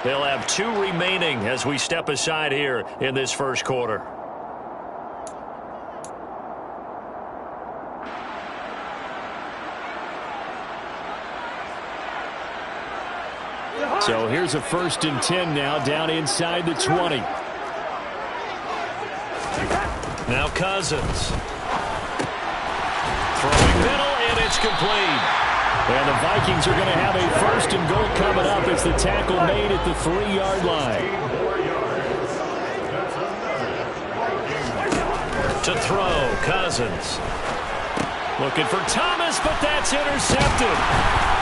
They'll have 2 remaining as we step aside here in this first quarter. So here's a 1st and 10 now, down inside the 20. Now Cousins. Throwing middle, and it's complete. And the Vikings are going to have a 1st and goal coming up as the tackle made at the 3-yard line. To throw, Cousins. Looking for Thomas, but that's intercepted.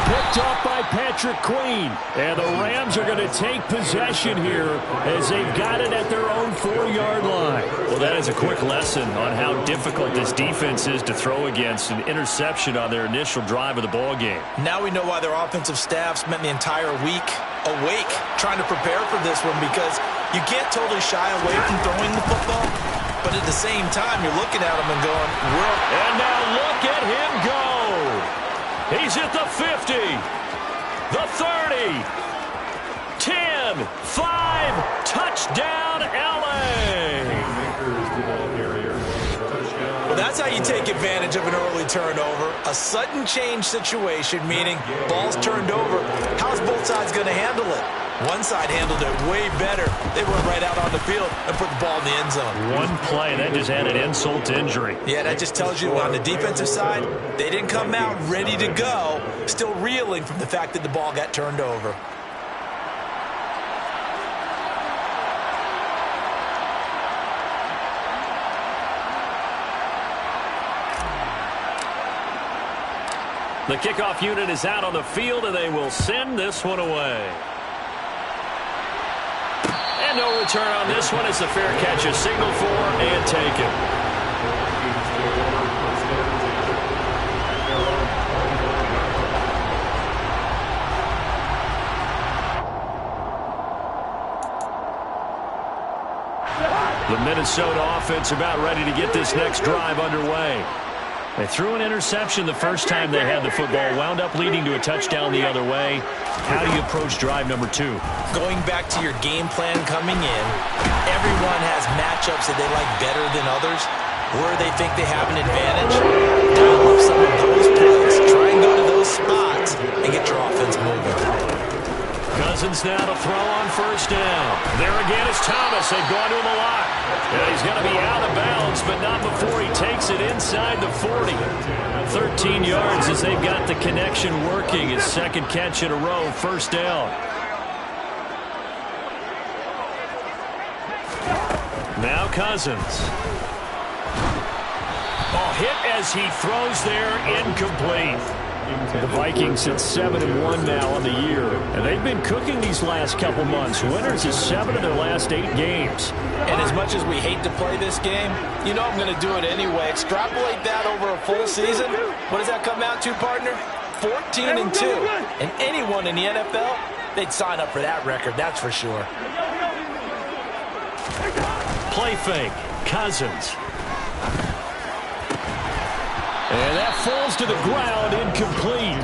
Picked off by Patrick Queen. And the Rams are going to take possession here as they've got it at their own 4-yard line. Well, that is a quick lesson on how difficult this defense is to throw against. An interception on their initial drive of the ball game. Now we know why their offensive staff spent the entire week awake trying to prepare for this one, because you can't totally shy away from throwing the football, but at the same time you're looking at them and going, and now look at him go. He's at the 50, the 30, 10, 5, touchdown LA. Well, that's how you take advantage of an early turnover. A sudden change situation, meaning ball's turned over. How's both sides going to handle it? One side handled it way better. They run right out on the field and put the ball in the end zone. One play, that just added insult to injury. Yeah, that just tells you on the defensive side, they didn't come out ready to go, still reeling from the fact that the ball got turned over. The kickoff unit is out on the field, and they will send this one away. And no return on this one. It's a fair catch, a signal for, and taken. The Minnesota offense about ready to get this next drive underway. They threw an interception the first time they had the football, wound up leading to a touchdown the other way. How do you approach drive number 2? Going back to your game plan coming in, everyone has matchups that they like better than others, where they think they have an advantage. Dial up some of those plays, try and go to those spots, and get your offense moving. Cousins now to throw on 1st down. There again is Thomas. They've gone to him a lot. And he's going to be out of bounds, but not before he takes it inside the 40. 13 yards as they've got the connection working. His 2nd catch in a row, 1st down. Now Cousins. Oh, hit as he throws there, incomplete. The Vikings at 7-1 now on the year, and they've been cooking these last couple months. Winners is 7 of their last 8 games. And as much as we hate to play this game, you know I'm going to do it anyway. Extrapolate that over a full season. What does that come out to, partner? 14-2. And anyone in the NFL, they'd sign up for that record, that's for sure. Play fake. Cousins. And that falls to the ground, incomplete.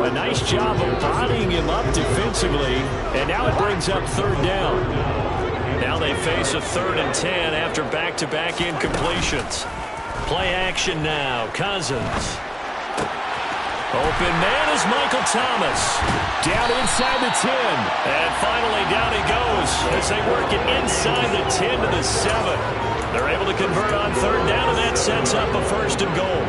A nice job of bodying him up defensively, and now it brings up 3rd down. Now they face a 3rd and 10 after back-to-back incompletions. Play action now, Cousins. Open man is Michael Thomas. Down inside the 10. And finally down he goes as they work it inside the 10 to the 7. They're able to convert on 3rd down, and that sets up a 1st and goal.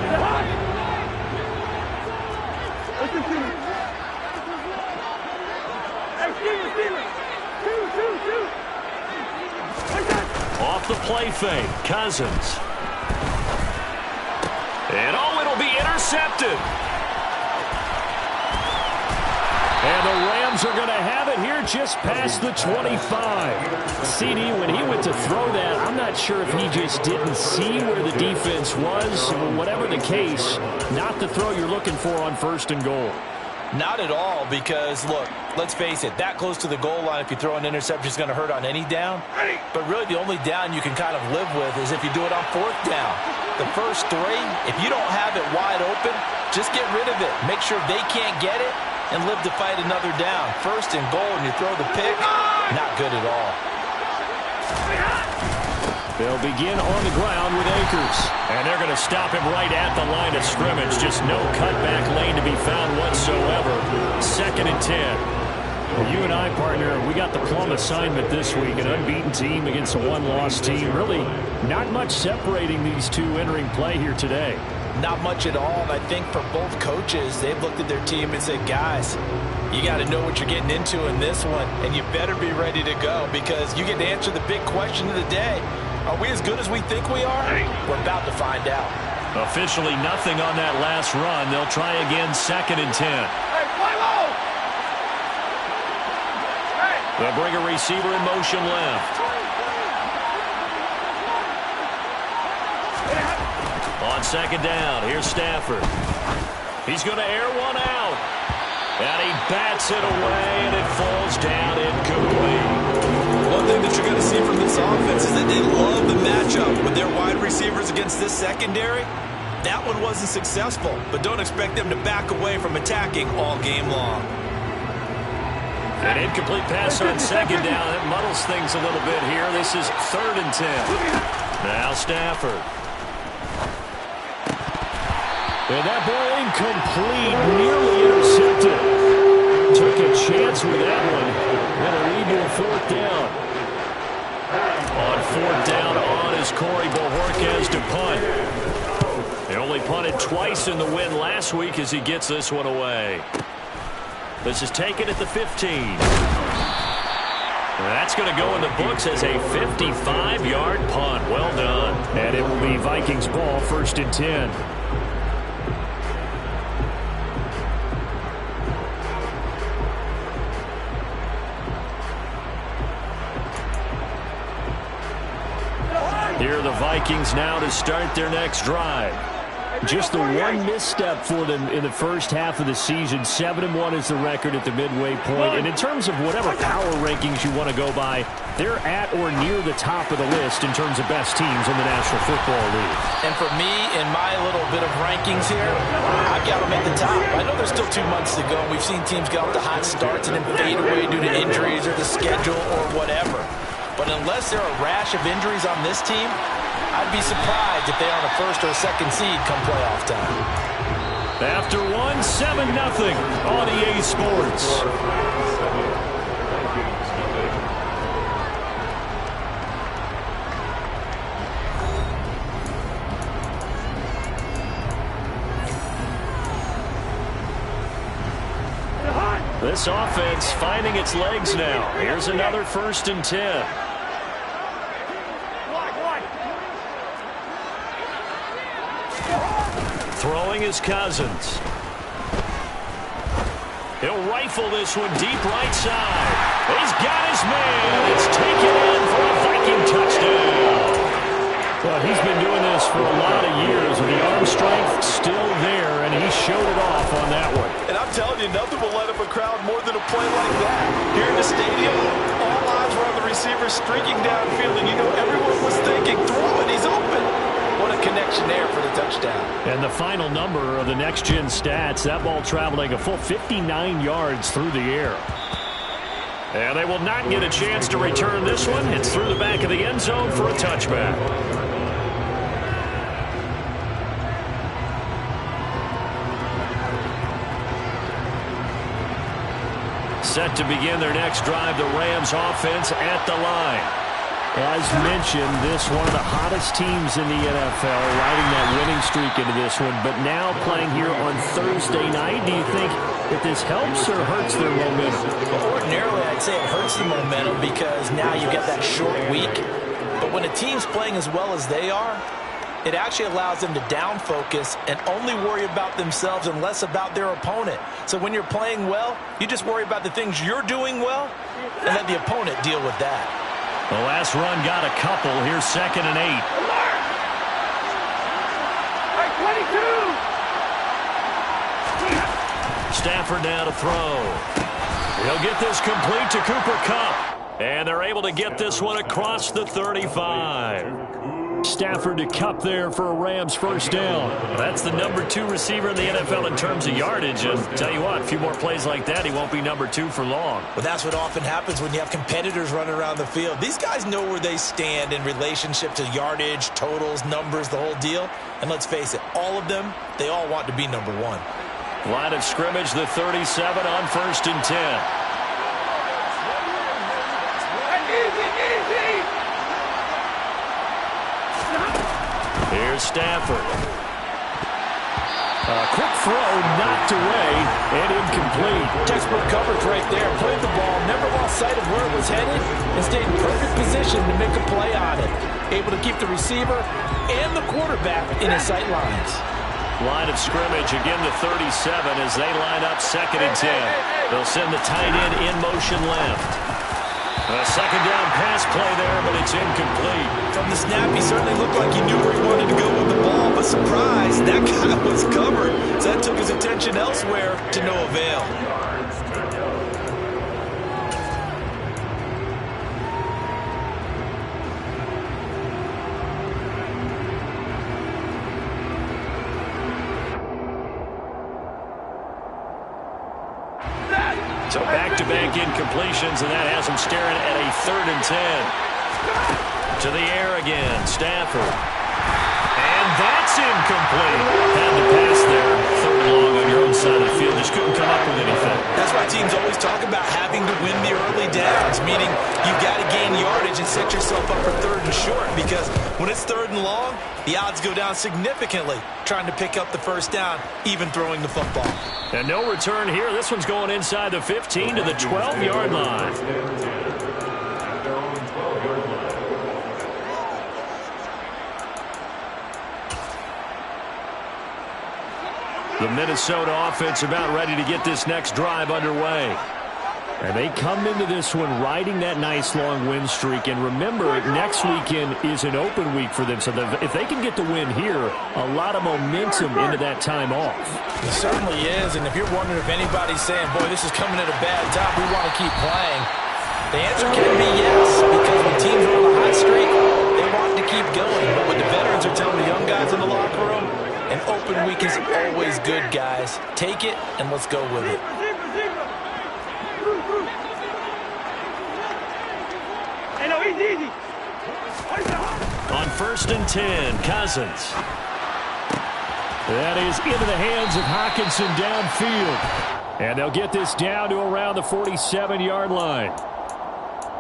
Off the play fake, Cousins. And oh, it'll be intercepted. And the Rams are going to have it here just past the 25. CD, when he went to throw that, I'm not sure if he just didn't see where the defense was. Whatever the case, not the throw you're looking for on 1st and goal. Not at all, because, look, let's face it, that close to the goal line, if you throw an interception, is going to hurt on any down. But really, the only down you can kind of live with is if you do it on 4th down. The first 3, if you don't have it wide open, just get rid of it. Make sure they can't get it, and live to fight another down. First and goal, and you throw the pick. Not good at all. They'll begin on the ground with Akers. And they're going to stop him right at the line of scrimmage. Just no cutback lane to be found whatsoever. 2nd and 10. Well, you and I, partner, we got the plum assignment this week. An unbeaten team against a one-loss team. Really not much separating these two entering play here today. Not much at all, and I think for both coaches, they've looked at their team and said, guys, you got to know what you're getting into in this one, and you better be ready to go because you get to answer the big question of the day. Are we as good as we think we are? We're about to find out. Officially nothing on that last run. They'll try again 2nd and 10. They'll bring a receiver in motion left. On 2nd down, here's Stafford. He's going to air one out. And he bats it away, and it falls down incomplete. One thing that you're going to see from this offense is that they love the matchup with their wide receivers against this secondary. That one wasn't successful, but don't expect them to back away from attacking all game long. An incomplete pass on 2nd down. That muddles things a little bit here. This is 3rd and 10. Now Stafford. And that ball incomplete, nearly intercepted. Took a chance with that one. And a lead to a 4th down. On 4th down on is Corey Bojorquez to punt. He only punted twice in the win last week as he gets this one away. This is taken at the 15. That's going to go in the books as a 55-yard punt. Well done. And it will be Vikings ball, 1st and 10. Here are the Vikings now to start their next drive. Just the one misstep for them in the first half of the season. 7-1 is the record at the midway point. And in terms of whatever power rankings you want to go by, they're at or near the top of the list in terms of best teams in the National Football League. And for me, in my little bit of rankings here, I've got them at the top. I know there's still 2 months to go. We've seen teams get off to hot starts and then fade away due to injuries or the schedule or whatever. But unless there are a rash of injuries on this team, I'd be surprised if they are on a 1st or 2nd seed come playoff time. After 1, 7-0 on EA Sports. This offense finding its legs now. Here's another 1st and 10. Throwing is Cousins. He'll rifle this one deep right side. He's got his man. It's taken in for a Viking touchdown. Well, he's been doing this for a lot of years, and the arm strength still there, and he showed it off on that one. And I'm telling you, nothing will light up a crowd more than a play like that. Here in the stadium, all eyes were on the receiver streaking downfield, and you know everyone was thinking, throw it, he's open. What a connection there for the touchdown. And the final number of the next-gen stats, that ball traveling a full 59 yards through the air. And they will not get a chance to return this one. It's through the back of the end zone for a touchback. Set to begin their next drive, the Rams offense at the line. As mentioned, this one of the hottest teams in the NFL, riding that winning streak into this one, but now playing here on Thursday night. Do you think that this helps or hurts their momentum? Well, ordinarily, I'd say it hurts the momentum because now you get that short week. But when a team's playing as well as they are, it actually allows them to down focus and only worry about themselves and less about their opponent. So when you're playing well, you just worry about the things you're doing well and let the opponent deal with that. The last run got a couple. Here's 2nd and 8. Stafford now to throw. He'll get this complete to Cooper Kupp. And they're able to get this one across the 35. Stafford to cup there for a Rams first down. That's the number 2 receiver in the NFL in terms of yardage. And tell you what, a few more plays like that, he won't be number 2 for long. But that's what often happens when you have competitors running around the field. These guys know where they stand in relationship to yardage, totals, numbers, the whole deal. And let's face it, all of them, they all want to be number 1. Line of scrimmage, the 37 on 1st and 10. Here's Stafford. A quick throw, knocked away, and incomplete. Textbook coverage right there. Played the ball, never lost sight of where it was headed, and stayed in perfect position to make a play on it. Able to keep the receiver and the quarterback in his sight lines. Line of scrimmage, again the 37 as they line up 2nd and 10. They'll send the tight end in motion left. A 2nd down pass play there, but it's incomplete. From the snap, he certainly looked like he knew where he wanted to go with the ball, but surprise, that guy was covered. So that took his attention elsewhere to no avail. So back-to-back incompletions, and that has him staring at a 3rd and 10. To the air again, Stafford. And that's incomplete. Had the pass there, 3rd and long on your own side of the field. Just couldn't come up with anything. That's why teams always talk about having to win the early downs, meaning you've got to gain yardage and set yourself up for 3rd and short, because when it's 3rd and long, the odds go down significantly trying to pick up the 1st down, even throwing the football. And no return here. This one's going inside the 15 to the 12-yard line. The Minnesota offense about ready to get this next drive underway. And they come into this one riding that nice long win streak. And remember, next weekend is an open week for them. So if they can get the win here, a lot of momentum into that time off. It certainly is. And if you're wondering if anybody's saying, boy, this is coming at a bad time, we want to keep playing, the answer can be yes. Because when teams are on a hot streak, they want to keep going. But what the veterans are telling the young guys in the locker room, an open week is always good, guys. Take it and let's go with it. On 1st and 10, Cousins. That is into the hands of Hockenson downfield. And they'll get this down to around the 47-yard line.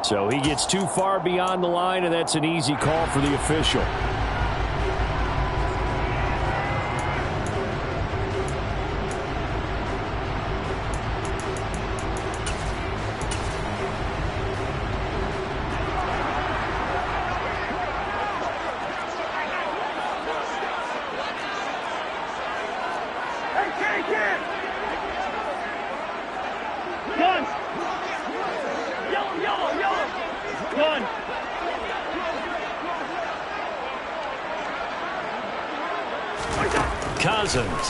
So he gets too far beyond the line, and that's an easy call for the official. Cousins.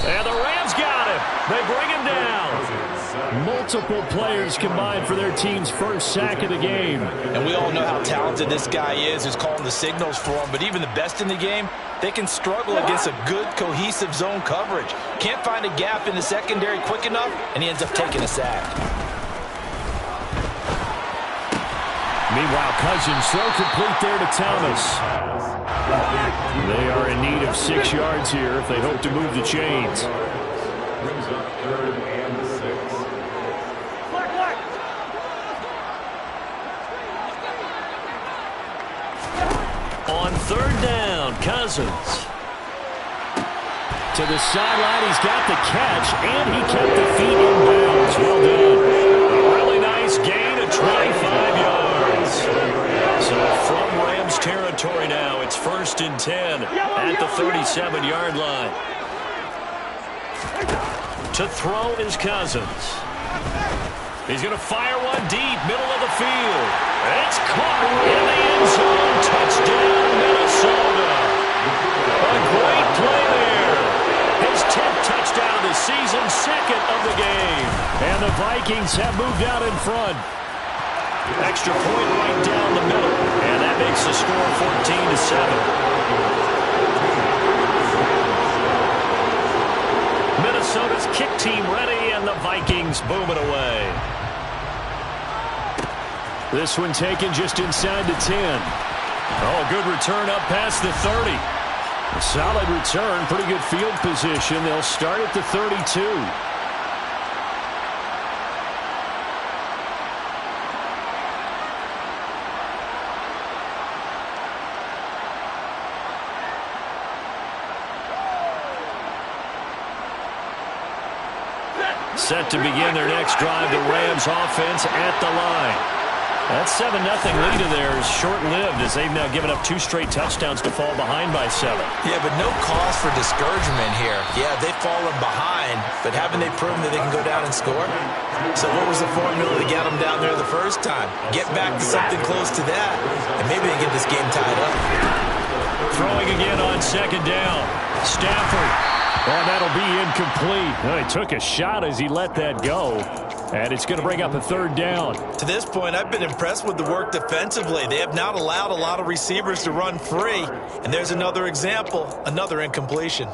And the Rams got him. They bring him down. Multiple players combined for their team's first sack of the game. And we all know how talented this guy is who's calling the signals for him. But even the best in the game, they can struggle against a good, cohesive zone coverage. Can't find a gap in the secondary quick enough, and he ends up taking a sack. Meanwhile, Cousins throw complete there to Thomas. They are in need of 6 yards here if they hope to move the chains. On 3rd down, Cousins. To the sideline, he's got the catch, and he kept the feet in bounds. Well done. A really nice gain of 25 yards. So from Rams territory now, it's 1st and 10 at the 37-yard line. To throw is Cousins. He's going to fire one deep, middle of the field. It's caught in the end zone. Touchdown, Minnesota. A great play there. His 10th touchdown of the season, 2nd of the game. And the Vikings have moved out in front. Extra point right down the middle. And that makes the score 14-7. Minnesota's kick team ready, and the Vikings boom it away. This one taken just inside the 10. Oh, good return up past the 30. A solid return, pretty good field position. They'll start at the 32. Set to begin their next drive, the Rams offense at the line. That 7-0 lead of theirs short-lived as they've now given up 2 straight touchdowns to fall behind by 7. Yeah, but no cause for discouragement here. Yeah, they've fallen behind, but haven't they proven that they can go down and score? So what was the formula to get them down there the first time? Get back to something close to that, and maybe they get this game tied up. Throwing again on 2nd down. Stafford. Oh, that'll be incomplete. Well, he took a shot as he let that go. And it's going to bring up a 3rd down. To this point, I've been impressed with the work defensively. They have not allowed a lot of receivers to run free. And there's another example, another incompletion.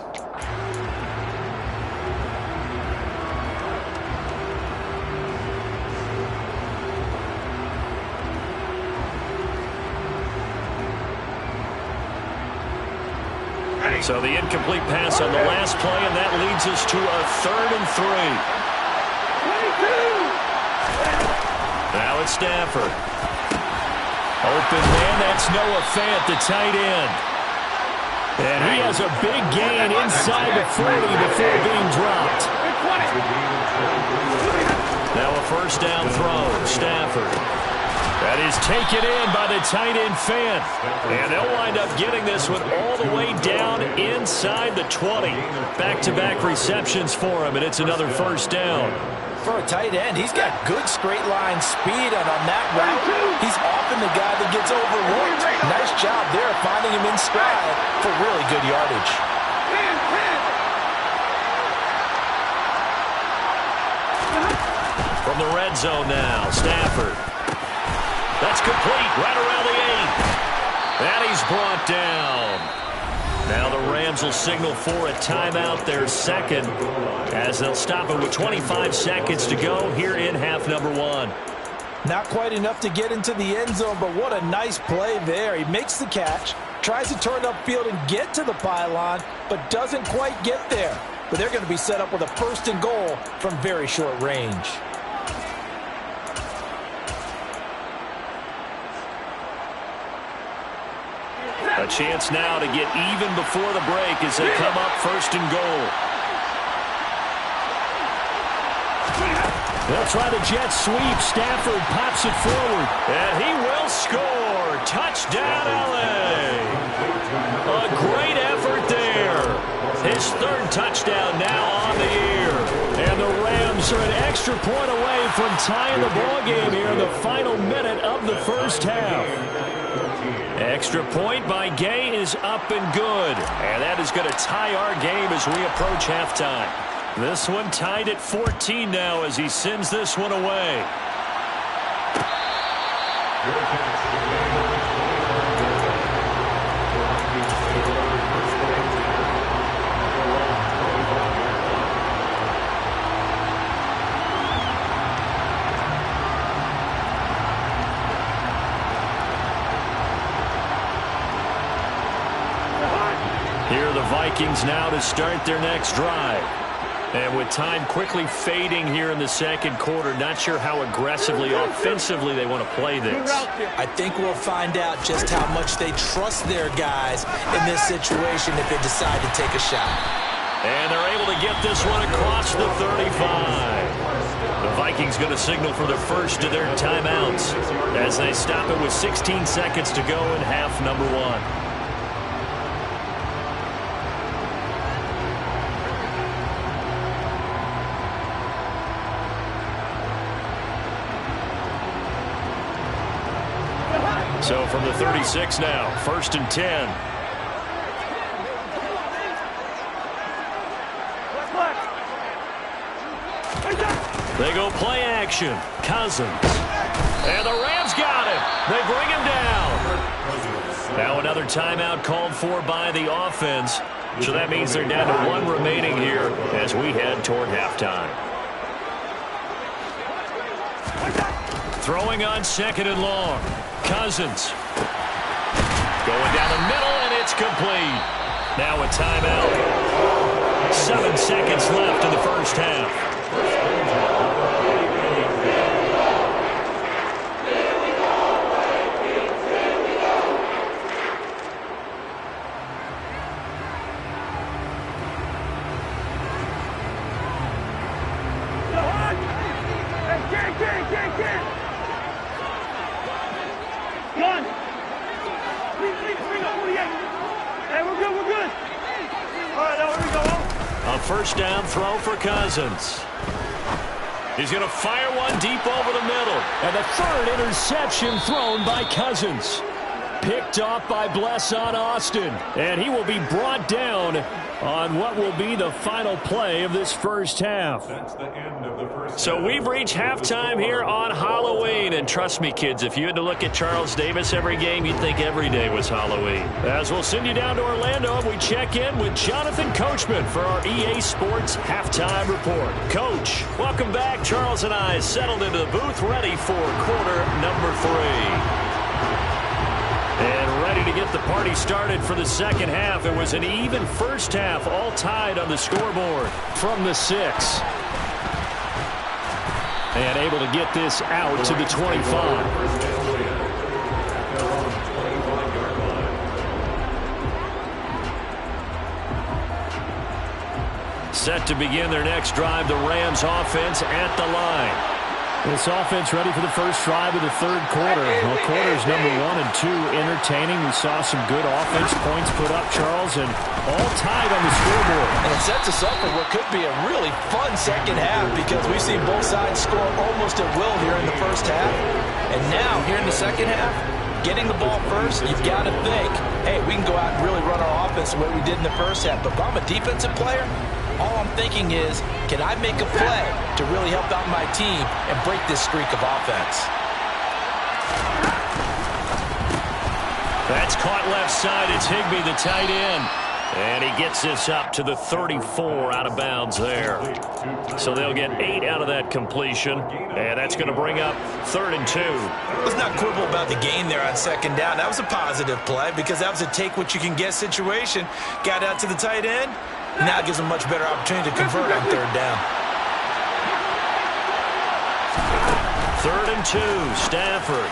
So the incomplete pass on the last play, and that leads us to a 3rd and 3. Now it's Stafford. Open man, that's Noah Fant, the tight end. And he has a big gain inside the 40 before being dropped. Now a 1st down throw, Stafford. That is taken in by the tight end Fant. And they'll wind up getting this one all the way down inside the 20. Back-to-back receptions for him, and it's another 1st down. For a tight end, he's got good straight line speed, and on that route, he's often the guy that gets overlooked. Nice job there finding him in stride for really good yardage. From the red zone now, Stafford. That's complete, right around the 8. And he's brought down. Now the Rams will signal for a timeout, their 2nd, as they'll stop it with 25 seconds to go here in half number 1. Not quite enough to get into the end zone, but what a nice play there. He makes the catch, tries to turn upfield and get to the pylon, but doesn't quite get there. But they're going to be set up with a 1st and goal from very short range. A chance now to get even before the break as they come up 1st and goal. They'll try the jet sweep. Stafford pops it forward. And he will score. Touchdown, L.A. A great effort there. His 3rd touchdown now on the year. And the Rams are an extra point away from tying the ballgame here in the final minute of the 1st half. Extra point by Gay is up and good. And that is going to tie our game as we approach halftime. This one tied at 14 now as he sends this one away. Here are the Vikings now to start their next drive. And with time quickly fading here in the 2nd quarter, not sure how aggressively, offensively they want to play this. I think we'll find out just how much they trust their guys in this situation if they decide to take a shot. And they're able to get this one across the 35. The Vikings going to signal for the first of their timeouts as they stop it with 16 seconds to go in half number 1. So from the 36 now, 1st and 10. They go play action. Cousins. And the Rams got him. They bring him down. Now another timeout called for by the offense. So that means they're down to 1 remaining here as we head toward halftime. Throwing on 2nd and long. Cousins. Going down the middle, and it's complete. Now a timeout. 7 seconds left in the first half. First down throw for Cousins. He's going to fire one deep over the middle. And the 3rd interception thrown by Cousins. Picked off by Blesson Austin. And he will be brought down on what will be the final play of this first half. That's the end of the first half. So we've reached halftime here on Halloween. And trust me, kids, if you had to look at Charles Davis every game, you'd think every day was Halloween. As we'll send you down to Orlando, and we check in with Jonathan Coachman for our EA Sports Halftime Report. Coach, welcome back. Charles and I settled into the booth, ready for quarter number 3. And ready to get the party started for the second half. It was an even first half, all tied on the scoreboard. From the 6. And able to get this out to the 25. Set to begin their next drive, the Rams offense at the line. This offense ready for the first drive of the 3rd quarter. Well, quarters number 1 and 2 entertaining. We saw some good offense points put up, Charles, and all tied on the scoreboard. And it sets us up for what could be a really fun second half because we've seen both sides score almost at will here in the first half. And now, here in the second half, getting the ball first, you've got to think, hey, we can go out and really run our offense the way we did in the first half. But if I'm a defensive player, all I'm thinking is, can I make a play to really help out my team and break this streak of offense? That's caught left side. It's Higbee, the tight end. And he gets this up to the 34 out of bounds there. So they'll get 8 out of that completion. And that's going to bring up 3rd and 2. Let's not quibble about the gain there on 2nd down. That was a positive play because that was a take-what-you-can-get situation. Got out to the tight end. Now it gives them a much better opportunity to convert on 3rd down. 3rd and 2, Stafford.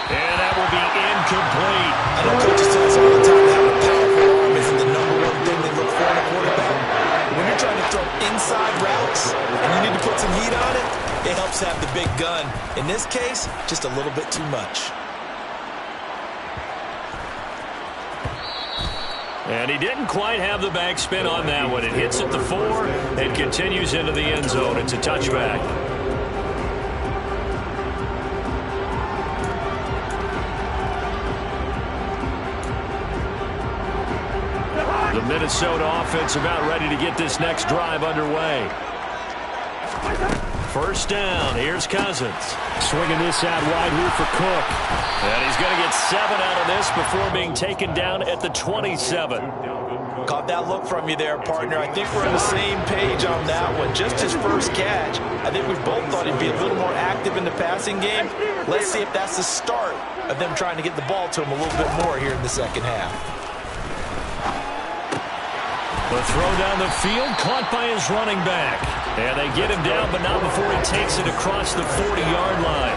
And that will be incomplete. I know coaches tell us all the time that having a powerful arm isn't the #1 thing they look for in a quarterback. When you're trying to throw inside routes and you need to put some heat on it, it helps have the big gun. In this case, just a little bit too much. And he didn't quite have the backspin on that one. It hits at the 4 and continues into the end zone. It's a touchback. The Minnesota offense about ready to get this next drive underway. First down. Here's Cousins. Swinging this out wide here for Cook. And he's going to get 7 out of this before being taken down at the 27. Caught that look from you there, partner. I think we're on the same page on that one. Just his first catch. I think we both thought he'd be a little more active in the passing game. Let's see if that's the start of them trying to get the ball to him a little bit more here in the second half. The throw down the field, caught by his running back. And they get him down, but not before he takes it across the 40-yard line.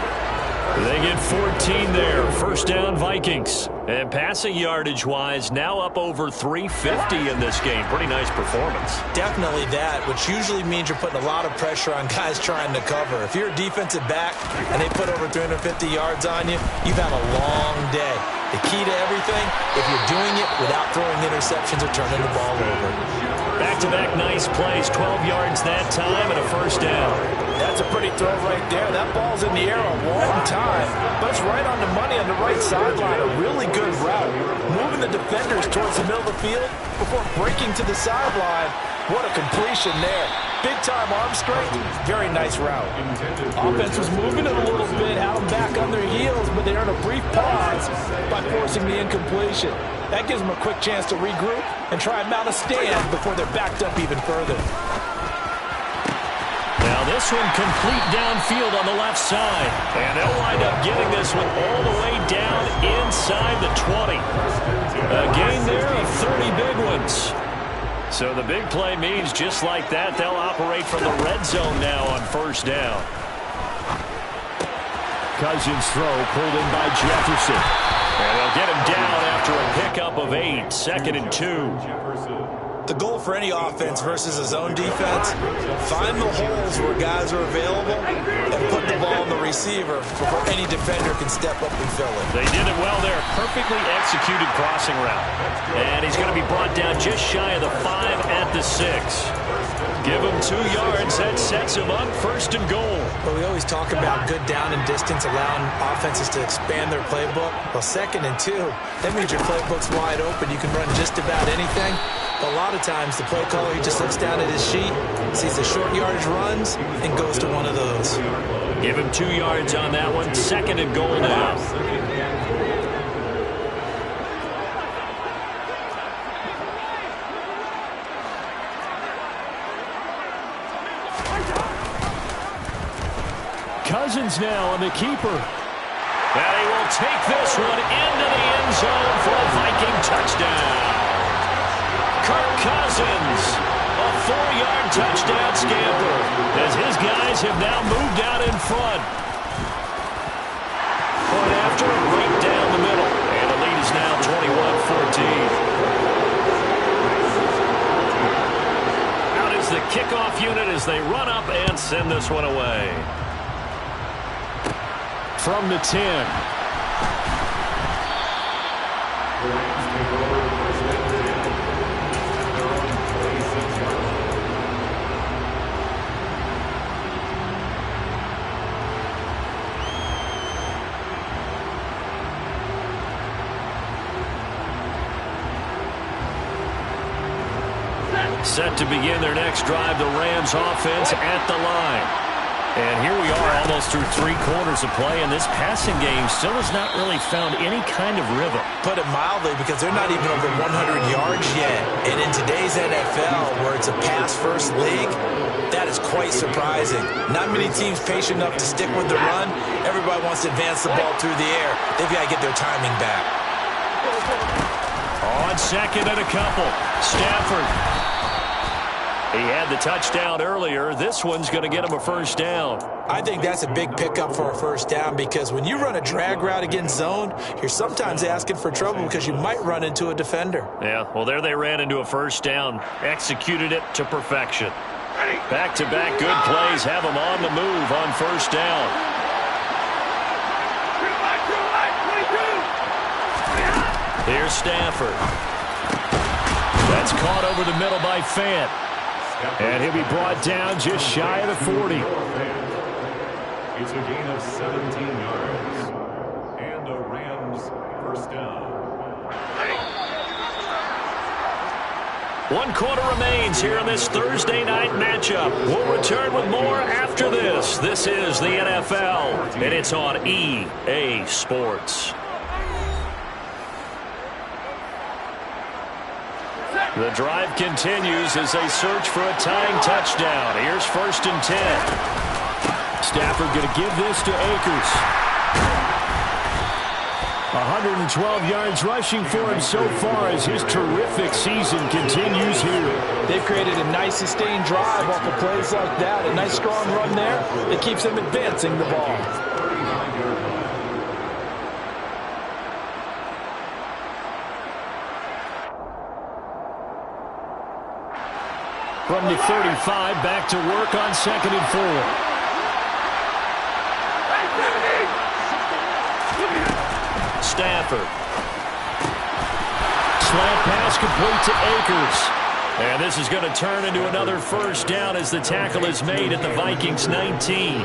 They get 14 there. First down, Vikings. And passing yardage-wise, now up over 350 in this game. Pretty nice performance. Definitely that, which usually means you're putting a lot of pressure on guys trying to cover. If you're a defensive back and they put over 350 yards on you, you've had a long day. The key to everything, if you're doing it without throwing interceptions or turning the ball over. Back-to-back nice plays, 12 yards that time and a first down. That's a pretty throw right there. That ball's in the air a long time, but it's right on the money on the right sideline. A really good route. Moving the defenders towards the middle of the field before breaking to the sideline What a completion there. Big-time arm strength. Very nice route. Offense was moving it a little bit, had them back on their heels, but they earned a brief pause by forcing the incompletion. That gives them a quick chance to regroup and try and mount a stand before they're backed up even further. Now this one complete downfield on the left side. And they'll wind up getting this one all the way down inside the 20. A gain there of 30 big ones. So the big play means just like that, they'll operate from the red zone now on first down. Cousins throw pulled in by Jefferson. And they'll get him down after a pickup of 8, 2nd and 2. The goal for any offense versus a zone defense, find the holes where guys are available and put the ball on the receiver before any defender can step up and fill it. They did it well there. Perfectly executed crossing route. And he's going to be brought down just shy of the 5 at the 6. Give him 2 yards. That sets him up 1st and goal. Well, we always talk about good down and distance, allowing offenses to expand their playbook. Well, 2nd and 2, that means your playbook's wide open. You can run just about anything. But a lot of times, the play caller, he just looks down at his sheet, sees the short yardage runs, and goes to one of those. Give him 2 yards on that one. 2nd and goal now. Cousins now on the keeper. And he will take this one into the end zone for a Viking touchdown. Kirk Cousins, a 4-yard touchdown scamper, as his guys have now moved out in front. Point after, right down the middle. And the lead is now 21-14. Out is the kickoff unit as they run up and send this one away. From the 10. Set to begin their next drive, the Rams offense at the line. And here we are almost through 3 quarters of play, and this passing game still has not really found any kind of rhythm. Put it mildly, because they're not even over 100 yards yet. And in today's NFL, where it's a pass-first league, that is quite surprising. Not many teams patient enough to stick with the run. Everybody wants to advance the ball through the air. They've got to get their timing back. On 2nd and a couple, Stafford. He had the touchdown earlier. This one's going to get him a first down. I think that's a big pickup for a first down, because when you run a drag route against zone, you're sometimes asking for trouble because you might run into a defender. Yeah, well, there they ran into a first down. Executed it to perfection. Back-to-back good plays have them on the move on first down. Here's Stafford. That's caught over the middle by Fant. And he'll be brought down just shy of the 40. It's a gain of 17 yards. And a Rams first down. 1 quarter remains here in this Thursday night matchup. We'll return with more after this. This is the NFL, and it's on EA Sports. The drive continues as they search for a tying touchdown. Here's 1st and 10. Stafford going to give this to Akers. 112 yards rushing for him so far as his terrific season continues here. They've created a nice sustained drive off of plays like that. A nice strong run there that keeps them advancing the ball. From the 35, back to work on 2nd and 4. Stafford. Slant pass complete to Akers. And this is going to turn into another first down as the tackle is made at the Vikings 19.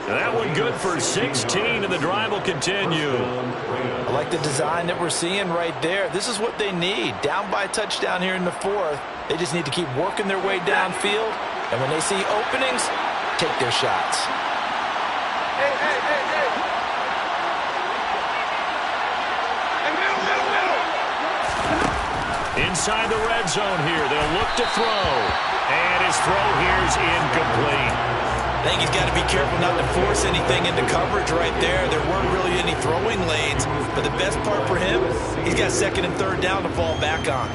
That one good for 16, and the drive will continue. I like the design that we're seeing right there. This is what they need. Down by a touchdown here in the 4th. They just need to keep working their way downfield, and when they see openings, take their shots. Inside the red zone here, they'll look to throw. And his throw here's incomplete. I think he's got to be careful not to force anything into coverage right there. There weren't really any throwing lanes, but the best part for him, he's got second and third down to fall back on.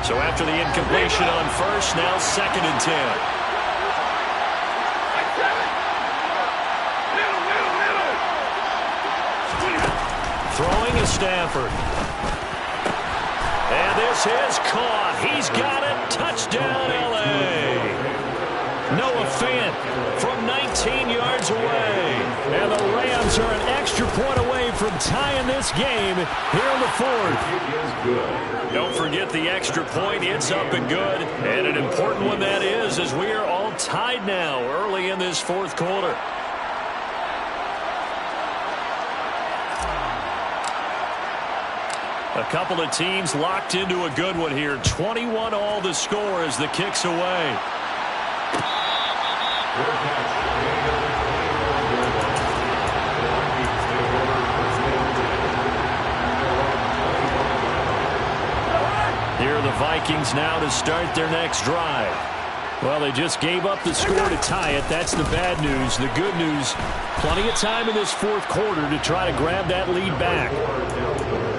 So after the incompletion on first, now second and 10. Throwing is Stafford. And this is caught. He's got it. Touchdown, L.A. Noah Fant from 19 yards away. And the Rams are an extra point away from tying this game here in the fourth. Don't forget the extra point. It's up and good. And an important one that is, as we are all tied now early in this fourth quarter. A couple of teams locked into a good one here. 21 all the score as the kick's away. Here are the Vikings now to start their next drive. Well, they just gave up the score to tie it. That's the bad news. The good news, plenty of time in this fourth quarter to try to grab that lead back.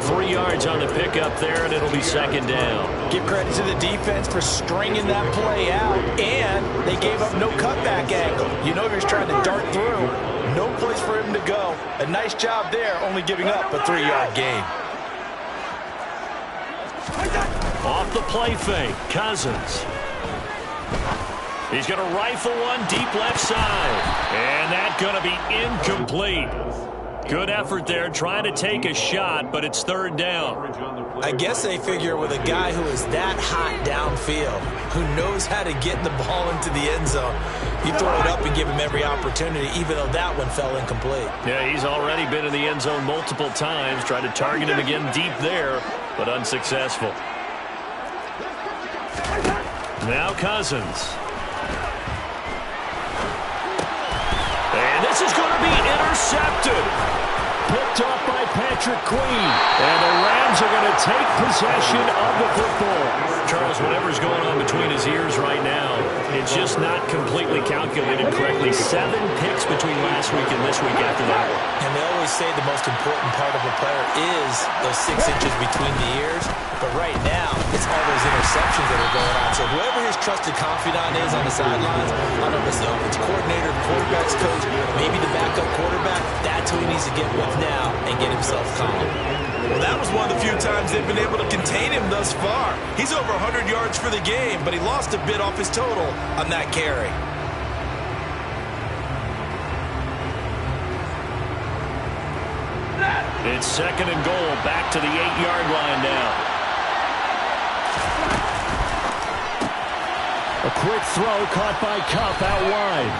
3 yards on the pickup there, and it'll be second down. Give credit to the defense for stringing that play out, and they gave up no cutback angle. You know he was trying to dart through. No place for him to go. A nice job there, only giving up a 3-yard gain. Off the play fake, Cousins. He's going to rifle one deep left side. And that's going to be incomplete. Good effort there, trying to take a shot, but it's third down. I guess they figure with a guy who is that hot downfield, who knows how to get the ball into the end zone, you throw it up and give him every opportunity, even though that one fell incomplete. Yeah, he's already been in the end zone multiple times, tried to target him again deep there, but unsuccessful. Now Cousins. And this is going to be intercepted. Picked off by Patrick Queen. And the Rams are going to take possession of the football. Charles, whatever's going on between his ears right now, it's just not completely calculated correctly. 7 picks between last week and this week after that one. And they always say the most important part of a player is those 6 inches between the ears. But right now, it's all those interceptions that are going on. So whoever his trusted confidant is on the sidelines, I don't know if it's the offensive coordinator, the quarterback's coach, maybe the backup quarterback, that's who he needs to get with now and get himself calm. Well, that was one of the few times they've been able to contain him thus far. He's over 100 yards for the game, but he lost a bit off his total on that carry. It's second and goal, back to the 8-yard line now. A quick throw caught by Kupp out wide.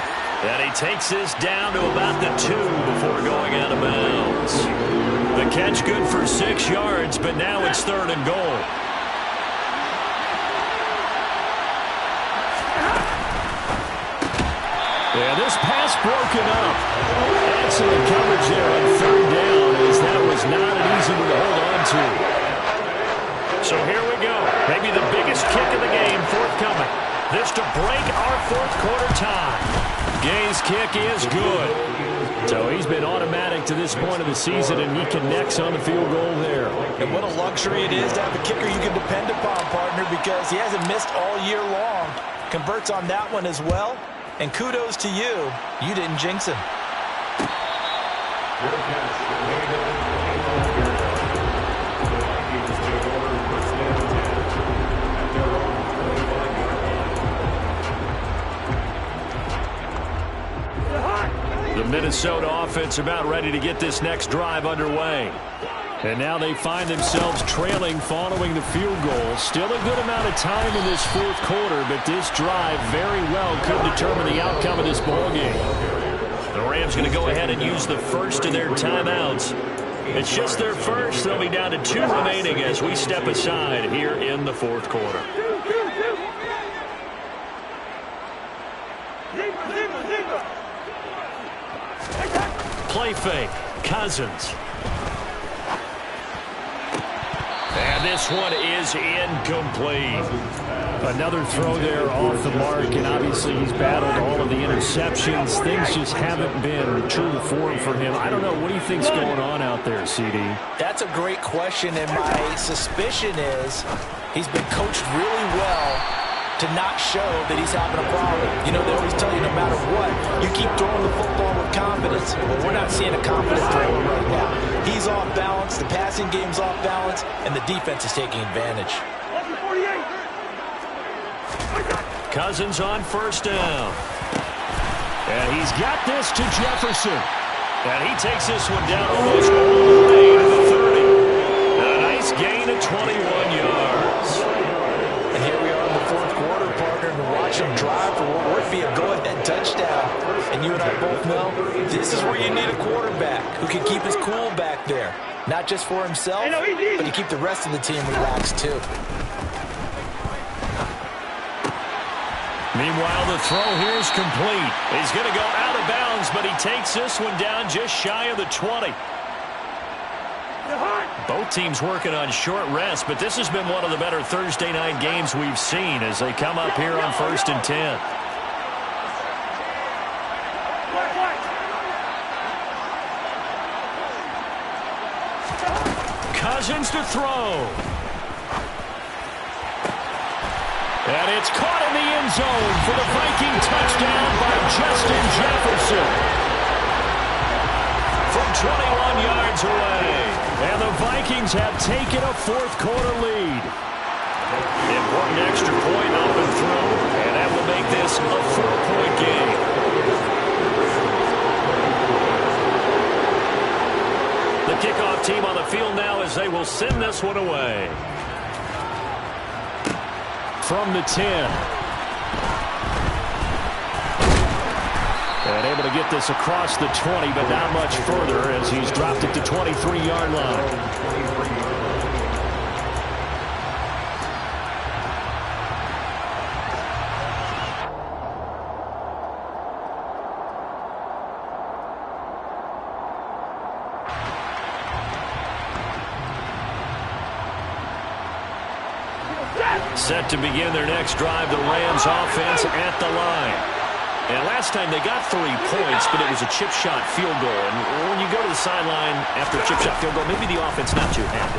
And he takes this down to about the 2 before going out of bounds. The catch good for 6 yards, but now it's third and goal. Yeah, this pass broken up. Excellent coverage there on third down, as that was not an easy one to hold on to. So here we go. Maybe the biggest kick of the game forthcoming. This to break our fourth quarter tie. Gay's kick is good. So he's been automatic to this point of the season, and he connects on the field goal there. And what a luxury it is to have a kicker you can depend upon, partner, because he hasn't missed all year long. Converts on that one as well. And kudos to you. You didn't jinx him. The Minnesota offense about ready to get this next drive underway. And now they find themselves trailing following the field goal. Still a good amount of time in this fourth quarter, but this drive very well could determine the outcome of this ballgame. The Rams going to go ahead and use the first of their timeouts. It's just their first. They'll be down to 2 remaining as we step aside here in the fourth quarter. Play fake. Cousins. And this one is incomplete. Another throw there off the mark, and obviously he's battled all of the interceptions. Things just haven't been true to form for him. I don't know. What do you think's going on out there, CD? That's a great question, and my suspicion is he's been coached really well to not show that he's having a problem. You know, they always tell you no matter what, you keep throwing the football with confidence. Well, we're not seeing a confident thrower right now. He's off balance, the passing game's off balance, and the defense is taking advantage. Cousins on first down. And he's got this to Jefferson. And he takes this one down almost all the way to the 30. A nice gain of 21 yards. And here we are in the fourth quarter, partner, and watch him drive for what would be a go-ahead touchdown. And you and I both know this is where you need a quarterback who can keep his cool back there. Not just for himself, but to keep the rest of the team relaxed too. Meanwhile, the throw here is complete. He's going to go out of bounds, but he takes this one down just shy of the 20. Both teams working on short rest, but this has been one of the better Thursday night games we've seen as they come up here on 1st and 10. Cousins to throw. And it's caught in the end zone for the Viking touchdown by Justin Jefferson. From 21 yards away. And the Vikings have taken a fourth quarter lead. Important extra point up and through. And that will make this a 4-point game. The kickoff team on the field now as they will send this one away. From the 10. And able to get this across the 20, but not much further as he's dropped it to 23-yard line. Set to begin their next drive, the Rams offense at the line. And last time they got 3 points, but it was a chip shot field goal. And when you go to the sideline after a chip shot field goal, maybe the offense not too happy.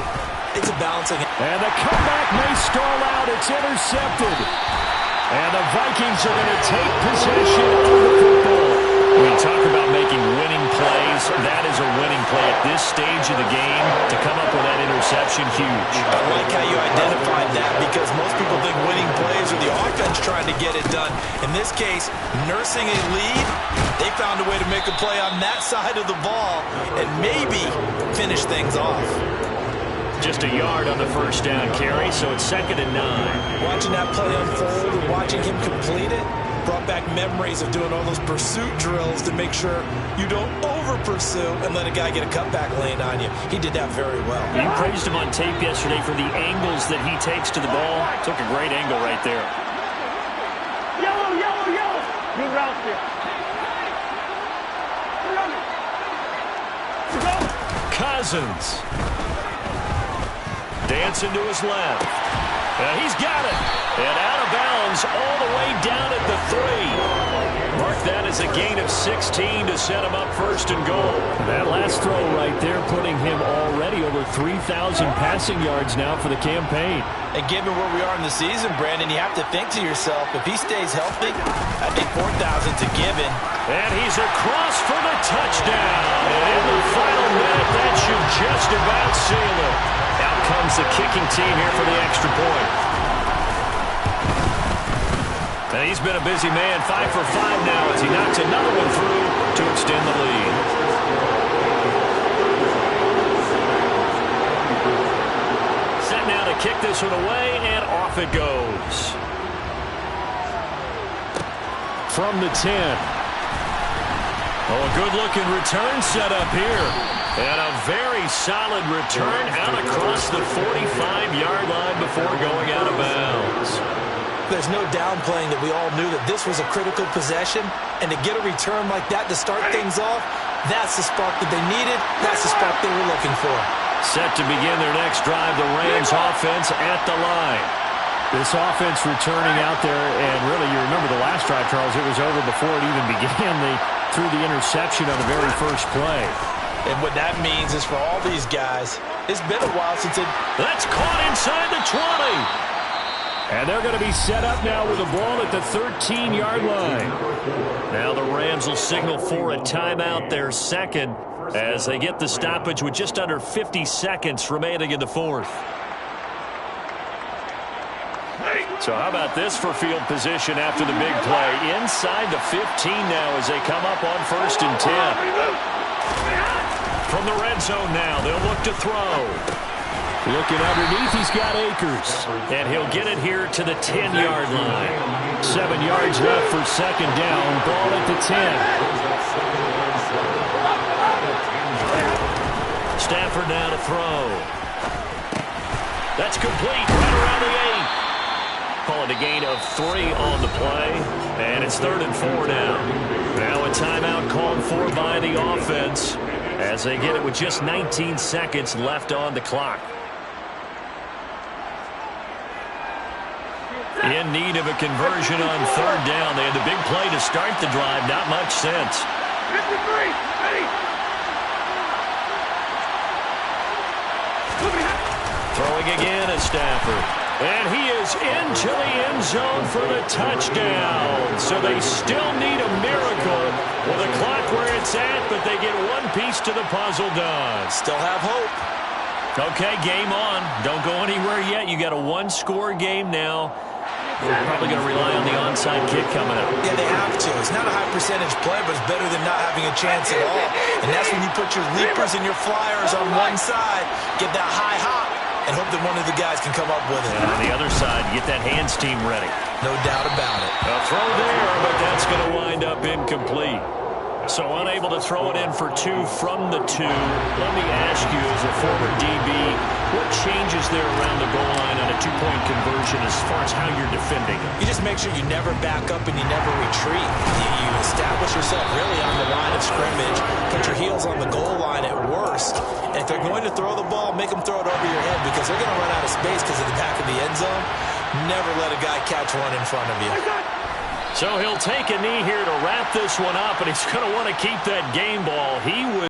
It's a balancing. And the comeback may stall out. It's intercepted. And the Vikings are going to take possession of the football. We talk about making winning plays. That is a winning play at this stage of the game. To come up with that interception, huge. I like how you identified that because most people think winning plays are the offense trying to get it done. In this case, nursing a lead, they found a way to make a play on that side of the ball and maybe finish things off. Just a yard on the first down carry, so it's 2nd and 9. Watching that play unfold and watching him complete it brought back memories of doing all those pursuit drills to make sure you don't over-pursue and let a guy get a cutback lane on you. He did that very well. You praised him on tape yesterday for the angles that he takes to the ball. Took a great angle right there. Yellow, yellow, yellow. New route here. Cousins. Dancing to his left. He's got it. And out of bounds all the way down at the 3. Mark that as a gain of 16 to set him up 1st and goal. That last throw right there putting him already over 3,000 passing yards now for the campaign. And given where we are in the season, Brandon, you have to think to yourself, if he stays healthy, I think 4,000's a given. And he's across for the touchdown. And in the final minute, that should just about seal it. Out comes the kicking team here for the extra point. And he's been a busy man, 5 for 5 now as he knocks another one through to extend the lead. Set now to kick this one away, and off it goes. From the 10. Oh, a good-looking return set up here. And a very solid return out across the 45-yard line before going out of bounds. There's no downplaying that we all knew that this was a critical possession, and to get a return like that to start things off, that's the spark that they needed. That's the spark they were looking for. Set to begin their next drive, the Rams offense at the line. This offense returning out there, and really, you remember the last drive, Charles, it was over before it even began. They threw the interception on the very first play. And what that means is for all these guys, it's been a while since it... That's caught inside the 20. And they're going to be set up now with the ball at the 13-yard line. Now the Rams will signal for a timeout, their second, as they get the stoppage with just under 50 seconds remaining in the fourth. So how about this for field position after the big play? Inside the 15 now as they come up on 1st and 10. From the red zone now, they'll look to throw. Looking underneath, he's got Akers. And he'll get it here to the 10-yard line. 7 yards left for second down. Ball at the 10. Stafford now to throw. That's complete right around the 8. Call it a gain of 3 on the play. And it's 3rd and 4 now. Now a timeout called for by the offense as they get it with just 19 seconds left on the clock. In need of a conversion on 3rd down. They had the big play to start the drive. Not much sense. 53, ready. Throwing again is Stafford. And he is into the end zone for the touchdown. So they still need a miracle with the clock where it's at, but they get one piece to the puzzle done. Still have hope. Okay, game on. Don't go anywhere yet. You got a one-score game now. We're probably going to rely on the onside kick coming up. Yeah, they have to. It's not a high percentage play, but it's better than not having a chance at all. And that's when you put your leapers and your flyers on one side, get that high hop, and hope that one of the guys can come up with it. And on the other side, get that hands team ready. No doubt about it. A throw there, but that's going to wind up incomplete. So unable to throw it in for 2 from the 2. Let me ask you, as a former DB, what changes there around the goal line on a 2-point conversion as far as how you're defending it? You just make sure you never back up and you never retreat. You establish yourself really on the line of scrimmage, put your heels on the goal line at worst, and if they're going to throw the ball, make them throw it over your head because they're going to run out of space because of the back of the end zone. Never let a guy catch one in front of you. So he'll take a knee here to wrap this one up, and he's going to want to keep that game ball. He would